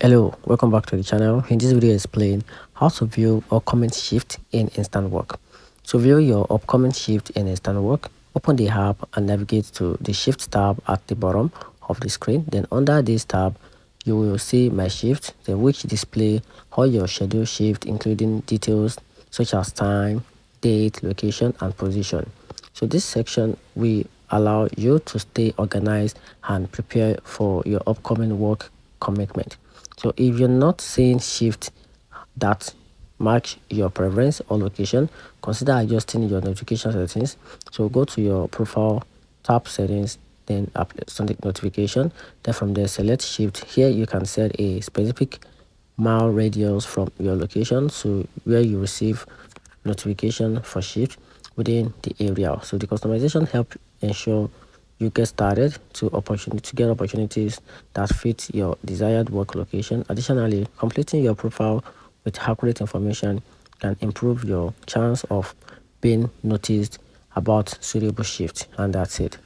Hello, welcome back to the channel. In this video, I explain how to view upcoming shift in Instawork. To view your upcoming shift in Instawork, open the app and navigate to the shift tab at the bottom of the screen. Then under this tab, you will see my shift, then which display all your scheduled shift, including details such as time, date, location, and position. So this section will allow you to stay organized and prepare for your upcoming work commitment. So if you're not seeing shift that match your preference or location, consider adjusting your notification settings. So go to your profile, tap settings, then sonic notification. Then from there, select shift. Here you can set a specific mile radius from your location to where you receive notification for shift within the area. So the customization help ensure you get started to get opportunities that fit your desired work location. Additionally, completing your profile with accurate information can improve your chance of being noticed about suitable shift. And that's it.